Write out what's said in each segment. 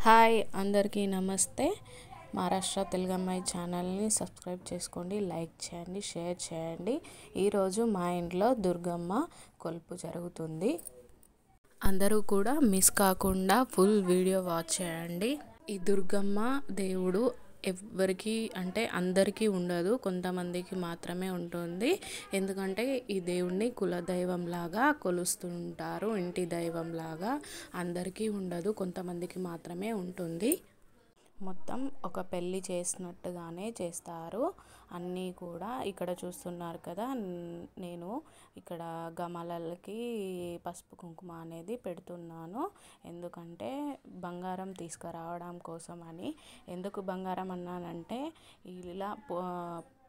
Hi అందరికీ నమస్తే. మహారాష్ట్ర తెలుగమ్మాయి ఛానల్ని సబ్స్క్రైబ్ చేసుకోండి, లైక్ చేయండి, షేర్ చేయండి. ఈరోజు మా ఇంట్లో దుర్గమ్మ కొలుపు జరుగుతుంది. అందరూ కూడా మిస్ కాకుండా ఫుల్ వీడియో వాచ్ చేయండి. ఈ దుర్గమ్మ దేవుడు ఎవరికి అంటే అందరికీ ఉండదు, కొంతమందికి మాత్రమే ఉంటుంది. ఎందుకంటే ఈ దేవుణ్ణి కులదైవంలాగా కొలుస్తుంటారు, ఇంటి దైవంలాగా. అందరికీ ఉండదు, కొంతమందికి మాత్రమే ఉంటుంది. మొత్తం ఒక పెళ్ళి చేసినట్టుగానే చేస్తారు అన్నీ కూడా. ఇక్కడ చూస్తున్నారు కదా, నేను ఇక్కడ గమలలకి పసుపు కుంకుమ అనేది పెడుతున్నాను. ఎందుకంటే బంగారం తీసుకురావడం కోసం అని. ఎందుకు బంగారం అన్నానంటే, ఇలా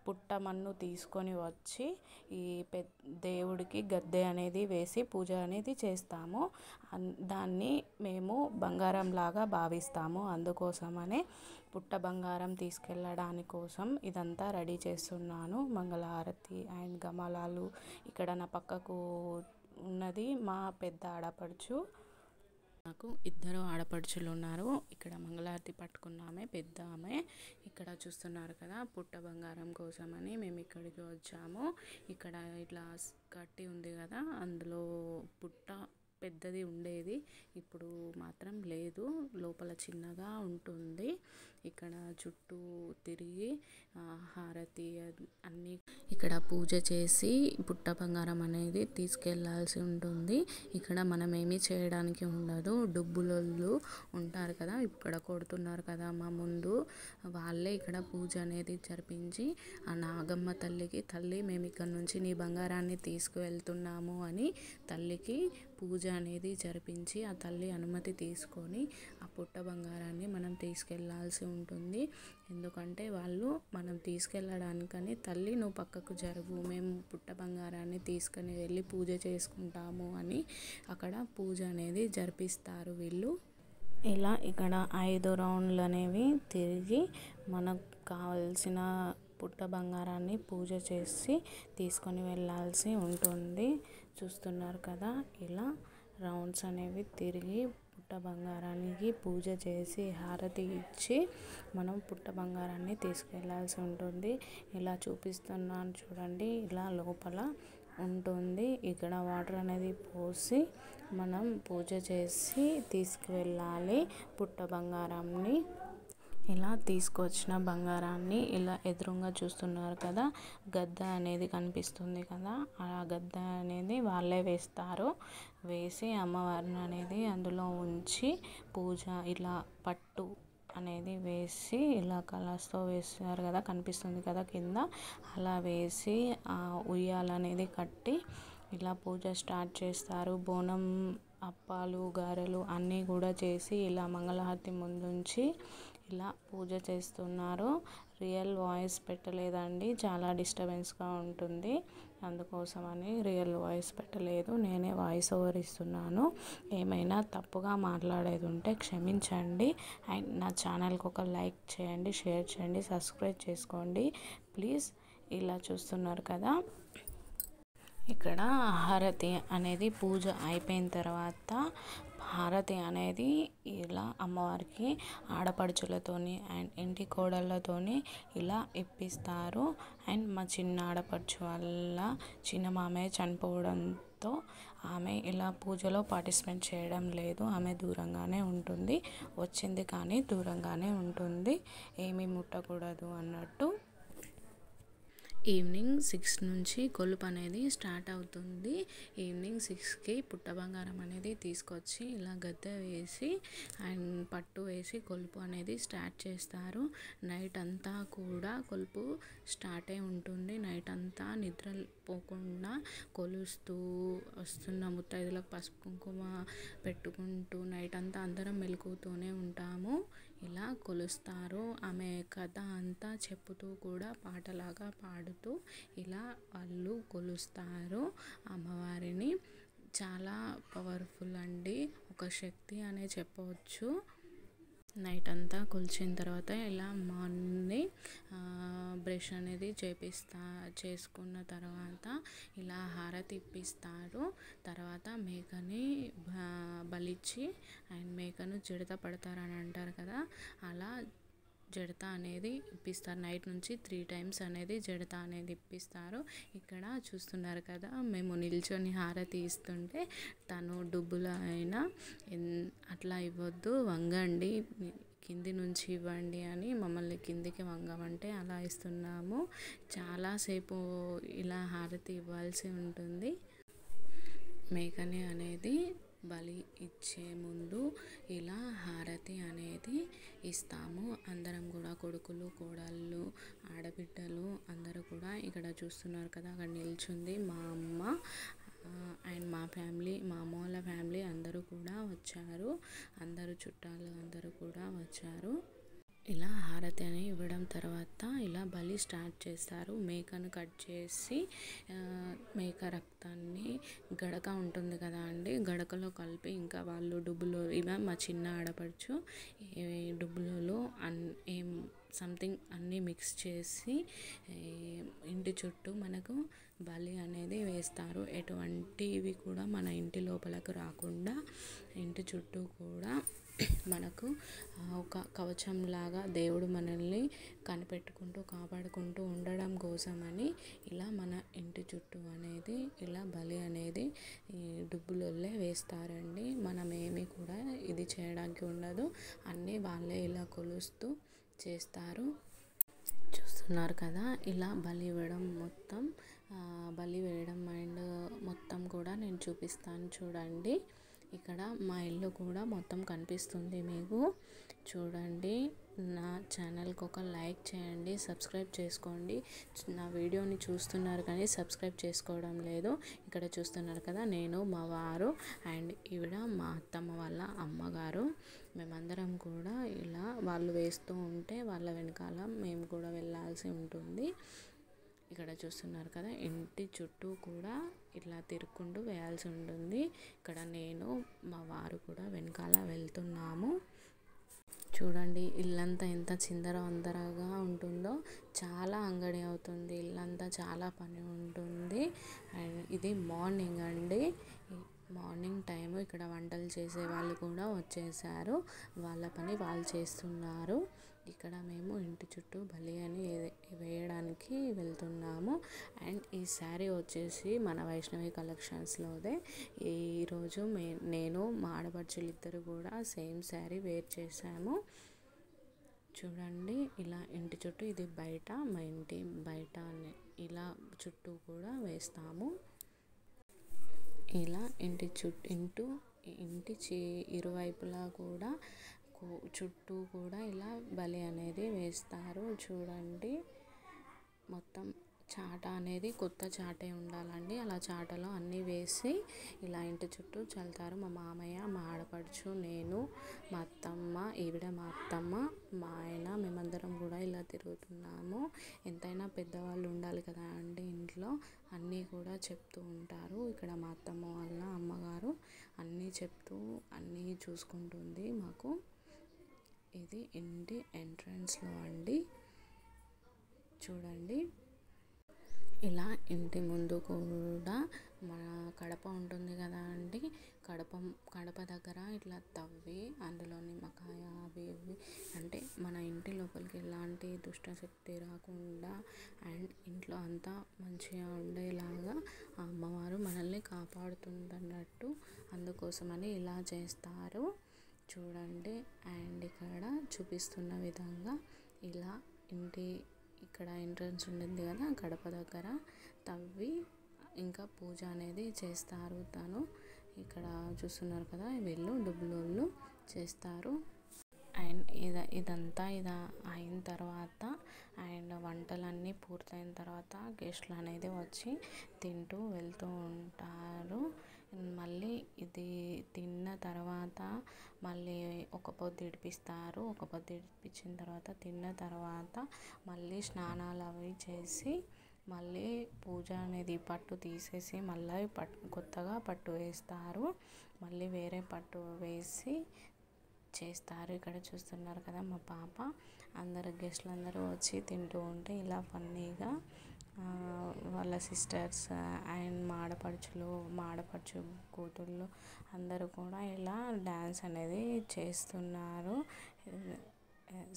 పుట్టమన్ను తీసుకొని వచ్చి ఈ దేవుడికి గద్దె అనేది వేసి పూజ అనేది చేస్తాము. దాన్ని మేము బంగారం లాగా భావిస్తాము. అందుకోసమనే పుట్ట బంగారం తీసుకెళ్ళడానికి కోసం ఇదంతా రెడీ చేస్తున్నాను. మంగళహారతి అండ్ గమలాలు. ఇక్కడ నా పక్కకు ఉన్నది మా పెద్ద ఆడపడుచు. నాకు ఇద్దరు ఆడపడుచులు ఉన్నారు. ఇక్కడ మంగళహారతి పట్టుకున్నామే పెద్ద ఆమె. ఇక్కడ చూస్తున్నారు కదా, పుట్ట బంగారం కోసమని మేము ఇక్కడికి వచ్చాము. ఇక్కడ ఇట్లా కట్టి ఉంది కదా, అందులో పుట్ట పెద్దది ఉండేది, ఇప్పుడు మాత్రం లేదు, లోపల చిన్నగా ఉంటుంది. ఇక్కడ చుట్టూ తిరిగి హారతి అన్నీ ఇక్కడ పూజ చేసి పుట్ట బంగారం అనేది తీసుకెళ్లాల్సి ఉంటుంది. ఇక్కడ మనం ఏమీ చేయడానికి ఉండదు. డుబ్బులోళ్ళు ఉంటారు కదా, ఇక్కడ కొడుతున్నారు కదా మా ముందు, వాళ్ళే ఇక్కడ పూజ అనేది జరిపించి ఆ నాగమ్మ తల్లికి, తల్లి మేము ఇక్కడ నుంచి నీ బంగారాన్ని తీసుకువెళ్తున్నాము అని తల్లికి పూజ అనేది జరిపించి ఆ తల్లి అనుమతి తీసుకొని ఆ పుట్ట బంగారాన్ని మనం తీసుకెళ్లాల్సి ఉంటుంది. ఎందుకంటే వాళ్ళు మనం తీసుకెళ్ళడానికని, తల్లి నువ్వు పక్కకు జరుగు, మేము పుట్ట బంగారాన్ని తీసుకొని వెళ్ళి పూజ చేసుకుంటాము అని అక్కడ పూజ అనేది జరిపిస్తారు వీళ్ళు. ఇలా ఇక్కడ 5 రౌండ్లు అనేవి తిరిగి మనకు కావాల్సిన పుట్ట బంగారాన్ని పూజ చేసి తీసుకొని వెళ్ళాల్సి ఉంటుంది. చూస్తున్నారు కదా, ఇలా రౌండ్స్ అనేవి తిరిగి పుట్ట బంగారానికి పూజ చేసి హారతి ఇచ్చి మనం పుట్ట బంగారాన్ని తీసుకెళ్లాల్సి ఉంటుంది. ఇలా చూపిస్తున్నాను చూడండి, ఇలా లోపల ఉంటుంది. ఇక్కడ వాటర్ అనేది పోసి మనం పూజ చేసి తీసుకువెళ్ళాలి పుట్ట బంగారాన్ని. ఇలా తీసుకొచ్చిన బంగారాన్ని ఇలా ఎదురుగా చూస్తున్నారు కదా, గద్ద అనేది కనిపిస్తుంది కదా, ఆ గద్ద అనేది వాళ్ళే వేస్తారు. వేసి అమ్మవారిని అనేది అందులో ఉంచి పూజ ఇలా పట్టు అనేది వేసి ఇలా కలర్స్తో వేస్తారు కదా, కనిపిస్తుంది కదా కింద, అలా వేసి ఉయ్యాల అనేది కట్టి ఇలా పూజ స్టార్ట్ చేస్తారు. బోనం, అప్పాలు, గారెలు అన్నీ కూడా చేసి ఇలా మంగళహారతి ముందుంచి ఇలా పూజ చేస్తున్నారు. రియల్ వాయిస్ పెట్టలేదండి, చాలా డిస్టర్బెన్స్గా ఉంటుంది, అందుకోసమని రియల్ వాయిస్ పెట్టలేదు, నేనే వాయిస్ ఓవర్ ఇస్తున్నాను. ఏమైనా తప్పుగా మాట్లాడేది ఉంటే క్షమించండి. అండ్ నా ఛానల్కి ఒక లైక్ చేయండి, షేర్ చేయండి, సబ్స్క్రైబ్ చేసుకోండి ప్లీజ్. ఇలా చూస్తున్నారు కదా, ఇక్కడ హారతి అనేది పూజ అయిపోయిన తర్వాత హారతి అనేది ఇలా అమ్మవారికి ఆడపడుచులతోని అండ్ ఇంటి కోడళ్ళతోని ఇలా ఇప్పిస్తారు. అండ్ మా చిన్న ఆడపడుచు వాళ్ళ చిన్న మామయ్య చనిపోవడంతో ఆమె ఇలా పూజలో పార్టిసిపేట్ చేయడం లేదు. ఆమె దూరంగానే ఉంటుంది, వచ్చింది కానీ దూరంగానే ఉంటుంది, ఏమీ ముట్టకూడదు అన్నట్టు. ఈవినింగ్ 6 నుంచి కొలుపు అనేది స్టార్ట్ అవుతుంది. ఈవినింగ్ 6కి పుట్ట బంగారం అనేది తీసుకొచ్చి ఇలా గద్దె వేసి అండ్ పట్టు వేసి కొలుపు అనేది స్టార్ట్ చేస్తారు. నైట్ అంతా కూడా కొలుపు స్టార్ట్ అయి ఉంటుంది. నైట్ అంతా నిద్ర పోకుండా కొలుస్తూ వస్తున్న ముత్తైదులకు పసుపు కుంకుమ పెట్టుకుంటూ నైట్ అంతా అందరం మెలుకుతూనే ఉంటాము. ఇలా కొలుస్తారు. ఆమె కథ అంతా చెప్పుతూ కూడా పాటలాగా పాడుతూ ఇలా వాళ్ళు కొలుస్తారు అమ్మవారిని. చాలా పవర్ఫుల్ అండి, ఒక శక్తి అనే చెప్పవచ్చు. నైట్ అంతా కొలిచిన తర్వాత ఇలా మార్నింగ్ బ్రష్ అనేది చేసుకున్న తర్వాత ఇలా హారతి ఇప్పిస్తారు. తర్వాత మేకని బలిచ్చి అండ్ మేకను జడత పడతారని అంటారు కదా, అలా జడత అనేది ఇప్పిస్తారు. నైట్ నుంచి 3 టైమ్స్ అనేది జడత అనేది ఇప్పిస్తారు. ఇక్కడ చూస్తున్నారు కదా, మేము నిల్చొని హారతి ఇస్తుంటే తను డుబ్బులో అయినా అట్లా ఇవ్వద్దు, వంగండి, కింది నుంచి ఇవ్వండి అని మమ్మల్ని కిందికి వంగమంటే అలా ఇస్తున్నాము. చాలాసేపు ఇలా హారతి ఇవ్వాల్సి ఉంటుంది. మేకని అనేది బలి ఇచ్చే ముందు ఇలా హారతి అనేది ఇస్తాము. అందరం కూడా కొడుకులు, కోడళ్ళు, ఆడబిడ్డలు అందరూ కూడా ఇక్కడ చూస్తున్నారు కదా, అక్కడ నిల్చుంది మా అమ్మ అండ్ మా ఫ్యామిలీ, మా అమ్మ వాళ్ళ ఫ్యామిలీ అందరూ కూడా వచ్చారు. అందరూ చుట్టాలు అందరూ కూడా వచ్చారు. ఇలా హారతి అని ఇవ్వడం తర్వాత ఇలా బలి స్టార్ట్ చేస్తారు. మేకను కట్ చేసి మేక రక్తాన్ని గడక ఉంటుంది కదా అండి, గడకలో కలిపి ఇంకా వాళ్ళు డుబ్బులో, ఇవ మా చిన్న ఆడపడుచు డుబ్బులలో సంథింగ్ అన్నీ మిక్స్ చేసి ఇంటి చుట్టూ మనకు బలి అనేది వేస్తారు. ఎటువంటివి కూడా మన ఇంటి లోపలకు రాకుండా ఇంటి చుట్టూ కూడా మనకు ఒక కవచంలాగా దేవుడు మనల్ని కనిపెట్టుకుంటూ కాపాడుకుంటూ ఉండడం కోసమని ఇలా మన ఇంటి చుట్టూ అనేది ఇలా బలి అనేది డుబ్బులల్లే వేస్తారండి. మనం ఏమీ కూడా ఇది చేయడానికి ఉండదు, అన్నీ వాళ్ళే ఇలా కొలుస్తూ చేస్తారు. చూస్తున్నారు కదా, ఇలా బలి ఇవ్వడం మొత్తం బలి వేయడం అండ్ మొత్తం కూడా నేను చూపిస్తాను చూడండి. ఇక్కడ మా ఇల్లు కూడా మొత్తం కనిపిస్తుంది మీకు, చూడండి. నా ఛానల్కి ఒక లైక్ చేయండి, సబ్స్క్రైబ్ చేసుకోండి. నా వీడియోని చూస్తున్నారు కానీ సబ్స్క్రైబ్ చేసుకోవడం లేదు. ఇక్కడ చూస్తున్నారు కదా, నేను, మా వారు అండ్ ఈవిడ మా అత్తమ్మ వాళ్ళ అమ్మగారు, మేమందరం కూడా ఇలా వాళ్ళు వేస్తూ ఉంటే వాళ్ళ వెనకాల మేము కూడా వెళ్ళాల్సి ఉంటుంది. ఇక్కడ చూస్తున్నారు కదా, ఇంటి చుట్టూ కూడా ఇట్లా తిరుక్కుంటూ వేయాల్సి ఉంటుంది. ఇక్కడ నేను, మా వారు కూడా వెనకాల వెళ్తున్నాము. చూడండి ఇల్లంతా ఎంత చిందరవందరగా ఉంటుందో, చాలా అంగడి అవుతుంది, ఇల్లంతా చాలా పని ఉంటుంది. అండ్ ఇది మార్నింగ్ అండి, మార్నింగ్ టైము. ఇక్కడ వంటలు చేసే వాళ్ళు కూడా వచ్చేసారు, వాళ్ళ పని వాళ్ళు చేస్తున్నారు. ఇక్కడ మేము ఇంటి చుట్టూ బలి అని వేయడానికి వెళ్తున్నాము. అండ్ ఈ శారీ వచ్చేసి మన వైష్ణవి కలెక్షన్స్లోదే. ఈరోజు నేను మా ఆడపడుచులు ఇద్దరు కూడా సేమ్ శారీ వేర్ చేశాము. చూడండి ఇలా ఇంటి చుట్టూ, ఇది బయట, మా ఇంటి బయట ఇలా చుట్టూ కూడా వేస్తాము. ఇలా ఇంటి ఇరువైపులా కూడా చుట్టూ కూడా ఇలా బలి అనేది వేస్తారు. చూడండి మొత్తం చాట అనేది కొత్త చాటే ఉండాలండి, అలా చాటలో అన్నీ వేసి ఇలా ఇంటి చుట్టూ చల్లుతారు. మా మామయ్య, మా ఆడపడుచు, నేను, మా అత్తమ్మ, ఈవిడ మా అత్తమ్మ, మా ఆయన, మేమందరం కూడా ఇలా తిరుగుతున్నాము. ఎంతైనా పెద్దవాళ్ళు ఉండాలి కదా అండి ఇంట్లో, అన్నీ కూడా చెప్తూ ఉంటారు. ఇక్కడ మా అత్తమ్మ వాళ్ళ అమ్మగారు అన్నీ చెప్తూ అన్నీ చూసుకుంటుంది మాకు. ఇది ఇంటి ఎంట్రన్స్లో అండి, చూడండి. ఇలా ఇంటి ముందు కూడా మన కడప ఉంటుంది కదా అండి, కడప దగ్గర ఇట్లా తవ్వి అందులో నిమ్మకాయ అవి ఇవి అంటే మన ఇంటి లోపలికి ఎలాంటి దుష్టశక్తి రాకుండా అండ్ ఇంట్లో అంతా మంచిగా ఉండేలాగా ఆ అమ్మవారు మనల్ని కాపాడుతుందన్నట్టు, అందుకోసమని ఇలా చేస్తారు. చూడండి అండ్ ఇక్కడ చూపిస్తున్న విధంగా ఇలా ఇక్కడ ఎంట్రన్స్ ఉండింది కదా, గడప దగ్గర తవ్వి ఇంకా పూజ అనేది చేస్తారు తను. ఇక్కడ చూస్తున్నారు కదా, వీళ్ళు డుబ్బులోళ్ళు చేస్తారు. అండ్ ఇదంతా అయిన తర్వాత అండ్ వంటలన్నీ పూర్తయిన తర్వాత గెస్ట్లు అనేది వచ్చి తింటూ వెళ్తూ ఉంటారు. మళ్ళీ ఇది తిన్న తర్వాత మళ్ళీ ఒక పొద్దు ఇడిపిస్తారు. ఒక పొద్దు ఇడిపించిన తర్వాత తిన్న తర్వాత మళ్ళీ స్నానాలు అవి చేసి మళ్ళీ పూజ అనేది పట్టు తీసేసి మళ్ళీ కొత్తగా పట్టు వేస్తారు. మళ్ళీ వేరే పట్టు వేసి చేస్తారు. ఇక్కడ చూస్తున్నారు కదా మా పాప అందరు గెస్ట్లు అందరూ వచ్చి తింటూ ఉంటే ఇలా ఫన్నీగా వాళ్ళ సిస్టర్స్ అండ్ మాడపడుచు కూతుళ్ళు అందరూ కూడా ఇలా డ్యాన్స్ అనేది చేస్తున్నారు.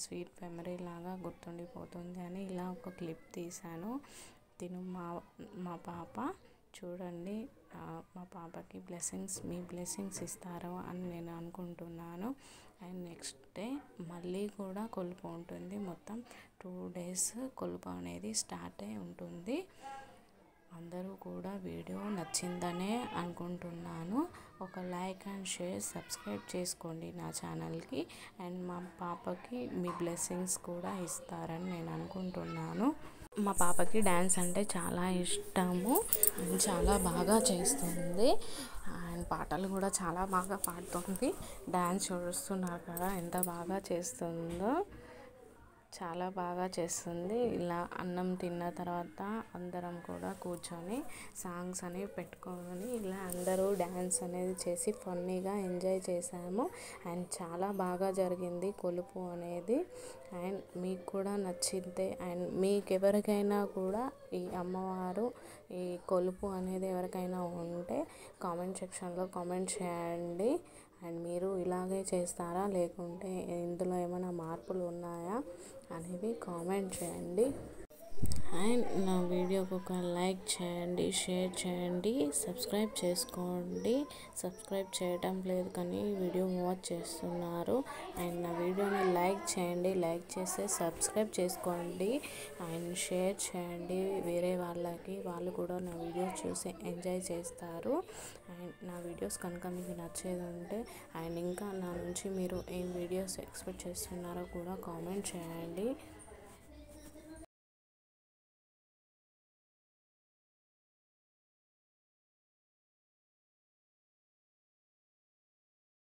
స్వీట్ మెమరీ లాగా గుర్తుండిపోతుంది అని ఇలా ఒక క్లిప్ తీశాను. మా పాప చూడండి, మా పాపకి మీ బ్లెస్సింగ్స్ ఇస్తారు అని నేను అనుకుంటున్నాను. అండ్ నెక్స్ట్ డే మళ్ళీ కూడా కొలుపు ఉంటుంది. మొత్తం 2 days కొలుపు అనేది స్టార్ట్ అయి ఉంటుంది. అందరూ కూడా వీడియో నచ్చిందనే అనుకుంటున్నాను. ఒక లైక్ అండ్ షేర్ సబ్స్క్రైబ్ చేసుకోండి నా ఛానల్కి. అండ్ మా పాపకి మీ బ్లెస్సింగ్స్ కూడా ఇస్తారని నేను అనుకుంటున్నాను. మా పాపకి డ్యాన్స్ అంటే చాలా ఇష్టము అండ్ చాలా బాగా చేస్తుంది. అండ్ పాటలు కూడా చాలా బాగా పాడుతుంది. డ్యాన్స్ చూస్తున్నారు కదా ఎంత బాగా చేస్తుందో, చాలా బాగా చేస్తుంది. ఇలా అన్నం తిన్న తర్వాత అందరం కూడా కూర్చొని సాంగ్స్ అనేవి పెట్టుకొని ఇలా అందరూ డ్యాన్స్ అనేది చేసి ఫన్నీగా ఎంజాయ్ చేసాము. అండ్ చాలా బాగా జరిగింది కొలుపు అనేది. అండ్ మీకు కూడా నచ్చితే అండ్ మీకు ఎవరికైనా కూడా ఈ అమ్మవారు ఈ కొలుపు అనేది ఎవరికైనా ఉంటే కామెంట్ సెక్షన్లో కామెంట్ చేయండి. అండ్ మీరు ఇలాగే చేస్తారా లేకుంటే ఇందులో ఏమైనా మార్పులు ఉన్నాయా అనేది కామెంట్ చేయండి. అండ్ నా వీడియోకి ఒక లైక్ చేయండి, షేర్ చేయండి, సబ్స్క్రైబ్ చేసుకోండి. సబ్స్క్రైబ్ చేయటం లేదు కానీ వీడియో వాచ్ చేస్తున్నారు. అండ్ నా వీడియోని లైక్ చేయండి, లైక్ చేస్తే సబ్స్క్రైబ్ చేసుకోండి అండ్ షేర్ చేయండి వేరే వాళ్ళకి. వాళ్ళు కూడా నా వీడియో చూసి ఎంజాయ్ చేస్తారు. అండ్ నా వీడియోస్ కనుక మీకు నచ్చేది ఉంటే అండ్ ఇంకా నా నుంచి మీరు ఏం వీడియోస్ ఎక్స్పెక్ట్ చేస్తున్నారో కూడా కామెంట్ చేయండి.